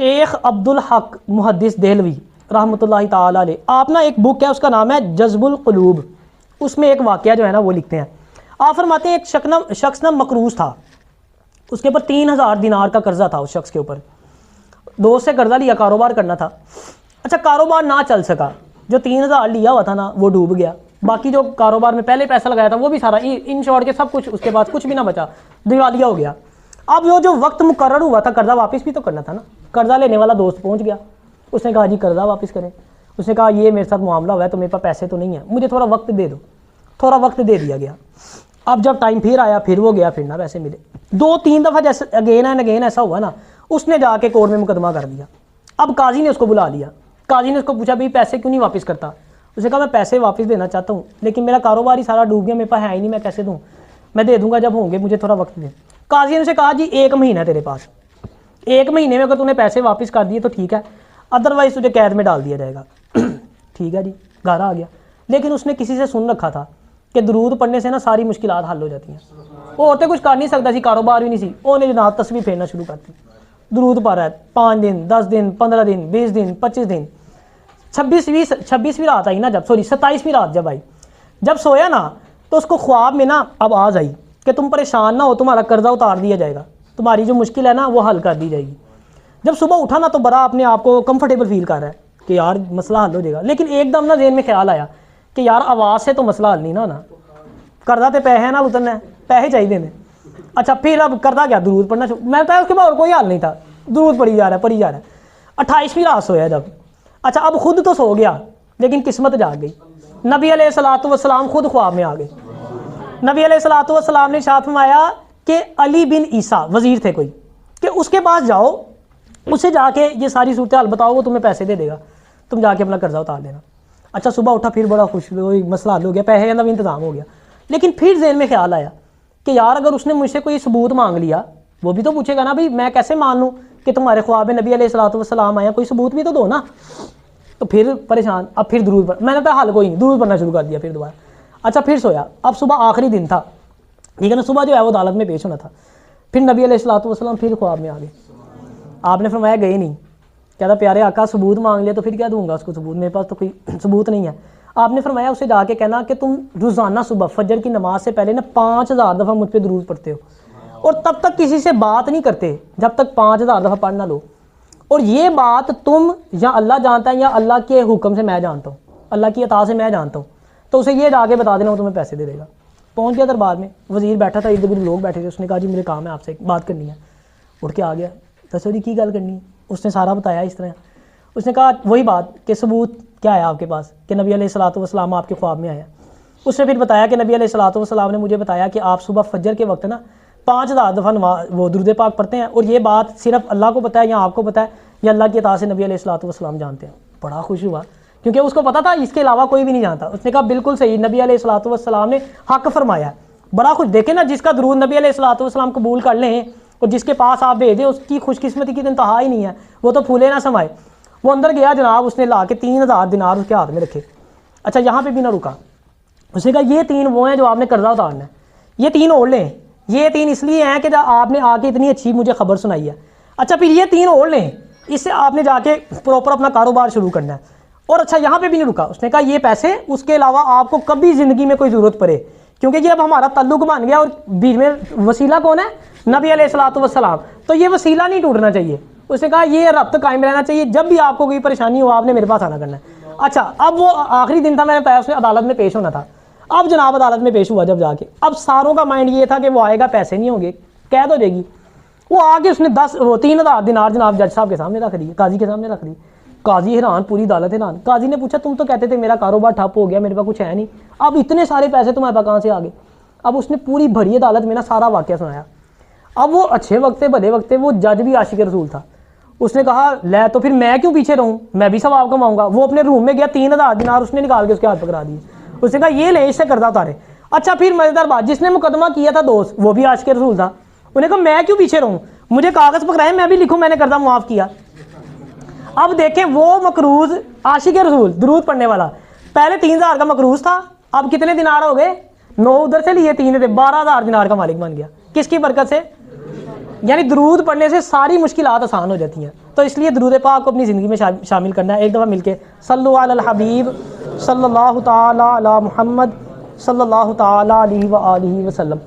शेख अब्दुल हक मुहद्दिस देहलवी रहमतुल्लाहि ताला अलैह, आप ना एक बुक है उसका नाम है जज्बुल कुलूब, उसमें एक वाक़या जो है ना वो लिखते हैं। आप फरमाते हैं एक शख्स ना मकरूज था, उसके ऊपर 3000 दिनार का कर्जा था। उस शख्स के ऊपर दोस्त से कर्जा लिया, कारोबार करना था। अच्छा, कारोबार ना चल सका, जो 3000 लिया हुआ था ना वो डूब गया, बाकी जो कारोबार में पहले पैसा लगाया था वो भी सारा इन शॉर्ट के सब कुछ, उसके बाद कुछ भी ना बचा, दिवालिया हो गया। अब वो जो वक्त मुकर्रर हुआ था कर्जा वापस भी तो करना था ना, कर्जा लेने वाला दोस्त पहुंच गया, उसने कहा जी कर्जा वापस करें। उसने कहा ये मेरे साथ मामला हुआ है तो मेरे पास पैसे तो नहीं है, मुझे थोड़ा वक्त दे दो। थोड़ा वक्त दे दिया गया। अब जब टाइम फिर आया, फिर वो गया, फिर ना पैसे मिले। 2-3 दफ़ा जैसे अगेन एंड अगेन ऐसा हुआ ना, उसने जाके कोर्ट में मुकदमा कर दिया। अब काजी ने उसको बुला लिया, काजी ने उसको पूछा भाई पैसे क्यों नहीं वापस करता। उसने कहा मैं पैसे वापस देना चाहता हूँ लेकिन मेरा कारोबार ही सारा डूब गया, मेरे पास है ही नहीं, मैं कैसे दूँ, मैं दे दूंगा जब होंगे, मुझे थोड़ा वक्त दे। काजी ने उसे कहा जी 1 महीना तेरे पास, 1 महीने में अगर तूने पैसे वापस कर दिए तो ठीक है, अदरवाइज तुझे कैद में डाल दिया जाएगा। ठीक है जी, घर आ गया। लेकिन उसने किसी से सुन रखा था कि दरूद पढ़ने से ना सारी मुश्किलात हल हो जाती हैं। वो होते कुछ कर नहीं सकता सी, कारोबार भी नहीं सी, उन्हें जनाब तस्वीर फेरना शुरू करती। दरूद पढ़ रहा है 5 दिन 10 दिन 15 दिन 20 दिन 25 दिन, 26वीं रात आई ना, जब 27वीं रात जब आई, जब सोया ना तो उसको ख्वाब में ना आवाज़ आई कि तुम परेशान ना हो, तुम्हारा कर्जा उतार दिया जाएगा, तुम्हारी जो मुश्किल है ना वो हल कर दी जाएगी। जब सुबह उठा ना तो बड़ा अपने आप को कंफर्टेबल फील कर रहा है कि यार मसला हल हो जाएगा। लेकिन एकदम ना ज़हन में ख्याल आया कि यार आवाज़ से तो मसला हल नहीं ना होना, कर्जा तो पैसे है ना उतरना है, पैसे चाहिए ने। अच्छा, फिर अब करता क्या, दरूद पढ़ना। मैं बताया उसके बाद और कोई हाल नहीं था, दरूद पढ़ी जा रहा है। 28वीं रात सोया जब। अच्छा, अब खुद तो सो गया लेकिन किस्मत जाग गई। नबी अलैहिस्सलातु वस्सलाम खुद ख्वाब में आ गए। नबी अलैहिस्सलातु वस्सलाम ने इरशाद फरमाया कि अली बिन ईसा वजीर थे कोई, कि उसके पास जाओ, उससे जाके ये सारी सूरत हाल बताओ, वो तुम्हें पैसे दे देगा, तुम जाके अपना कर्जा उतार लेना। अच्छा, सुबह उठा, फिर बड़ा खुश, मसला हल हो गया, पैसे का भी इंतजाम हो गया। लेकिन फिर ज़हन में ख्याल आया कि यार अगर उसने मुझसे कोई सबूत मांग लिया, वो भी तो पूछेगा ना भाई मैं कैसे मान लूँ कि तुम्हारे ख्वाब में नबी अलैहिस्सलातु वस्सलाम आया, कोई सबूत भी तो दो ना। तो फिर परेशान, अब फिर दरूद पढ़, मैंने कहा हाल कोई नहीं, दरूद पढ़ना शुरू कर दिया फिर दोबारा। अच्छा, फिर सोया। अब सुबह आखिरी दिन था, ठीक है ना, सुबह जो है वो अदालत में पेश होना था। फिर नबी अलैहिस्सलातु वस्सलाम फिर ख्वाब में आ गए। आपने फरमाया गए नहीं, कहता प्यारे आका सबूत मांग लिया तो फिर क्या दूंगा उसको सबूत, मेरे पास तो कोई सबूत नहीं है। आपने फरमाया उसे जाके कहना कि तुम रोज़ाना सुबह फजर की नमाज से पहले ना 5000 दफ़ा मुझ पर दरूद पढ़ते हो, और तब तक किसी से बात नहीं करते जब तक 5000 दफ़ा पढ़ ना लो। और ये बात तुम या अल्लाह जानता है या अल्लाह के हुक्म से मैं जानता हूँ, अल्लाह की अता से मैं जानता हूँ, तो उसे ये जाके बता देना, वो तुम्हें पैसे दे देगा। पहुँच गया दरबार में, वजीर बैठा था, इर्द गिर्द लोग बैठे थे। उसने कहा जी मेरे काम है आपसे बात करनी है। उठ के आ गया, दसो जी की गल करनी है। उसने सारा बताया इस तरह। उसने कहा वही बात कि सबूत क्या है आपके पास कि नबी अलैहिस्सलातु वस्सलाम आपके ख्वाब में आया। उसने फिर बताया कि नबी अलैहिस्सलातु वस्सलाम ने मुझे बताया कि आप सुबह फजर के वक्त ना 5000 दफ़ा वो दुरूद पाक पढ़ते हैं, और ये बात सिर्फ अल्लाह को पता है या आपको पता है या अल्लाह की अता से नबी अलैहिस्सलातु वस्सलाम जानते हैं। बड़ा खुश हुआ क्योंकि उसको पता था इसके अलावा कोई भी नहीं जानता। उसने कहा बिल्कुल सही, नबी अलैहिस्सलातु वस्सलाम ने हक फरमाया। बड़ा खुश, देखे ना, जिसका दरूद नबी अलैहिस्सलातु वस्सलाम कबूल कर लें और जिसके पास आप भेजें उसकी खुशकिस्मती की तो इंतहा ही नहीं है, वो तो फूले ना समाए। वो अंदर गया जनाब, उसने ला के 3000 दिनार उसके हाथ में रखे। अच्छा, यहाँ पे भी ना रुका, उसने कहा ये 3 वो हैं जो आपने कर्जा उतारना है, ये 3 और लें। ये 3 इसलिए हैं कि आपने आके इतनी अच्छी मुझे खबर सुनाई है। अच्छा, फिर ये 3 और लें, इससे आपने जाके प्रॉपर अपना कारोबार शुरू करना है। और अच्छा, यहाँ पे भी नहीं रुका, उसने कहा ये पैसे उसके अलावा आपको कभी ज़िंदगी में कोई ज़रूरत पड़े, क्योंकि ये अब हमारा ताल्लुक बन गया और बीच में वसीला कौन है, नबी अलैहिस्सलातु वस्सलाम, तो ये वसीला नहीं टूटना चाहिए। उसने कहा ये रब्त कायम रहना चाहिए, जब भी आपको कोई परेशानी हो आपने मेरे पास आना करना है। अच्छा, अब वो आखिरी दिन था, मैंने बताया उसने अदालत में पेश होना था। अब जनाब अदालत में पेश हुआ जब जाके, अब सारों का माइंड ये था कि वो आएगा, पैसे नहीं होंगे, कैद हो जाएगी। वो आगे उसने 3000 दिनार जनाब जज साहब के सामने रख दी, काजी के सामने रख दी। काजी हैरान, पूरी अदालत हैरान। काजी ने पूछा तुम तो कहते थे मेरा कारोबार ठप हो गया, मेरे पास कुछ है नहीं, अब इतने सारे पैसे तुम्हारे पास कहाँ से आ गए। अब उसने पूरी भरी अदालत में ना सारा वाक़या सुनाया। अब वो अच्छे वक्त भले वक्त वो जज भी आशिक रसूल था। उसने कहा ले तो फिर मैं क्यों पीछे रहूँ, मैं भी सवाब कमाऊंगा। वो अपने रूम में गया, 3000 दिनार उसने निकाल के उसके हाथ पकड़ा दिए। उसने कहा ये ले, इससे कर्जा उतारे। अच्छा, फिर मजेदार बात, जिसने मुकदमा किया था दोस्त, वो भी आशिक रसूल था। उन्हें कहा मैं क्यों पीछे रहूँ, मुझे कागज पकड़ाए, मैं भी लिखूँ मैंने कर्जा मुआफ किया। अब देखें वो मकरूज आशिक रसूल दरूद पढ़ने वाला, पहले 3000 का मकरूज था, अब कितने दिनार हो गए, 9 उधर से लिए, 3 थे, 12000 दिनार का मालिक बन गया। किसकी बरकत से? यानी दरूद पढ़ने से सारी मुश्किलात आसान हो जाती हैं। तो इसलिए दरूद पाक को अपनी ज़िंदगी में शामिल करना है। एक दफ़ा मिलके सल्लु अलल हबीब सल्लल्लाहु ताला अला मुहम्मद सल्लल्लाहु ताला अलैहि व आलिहि वसल्लम।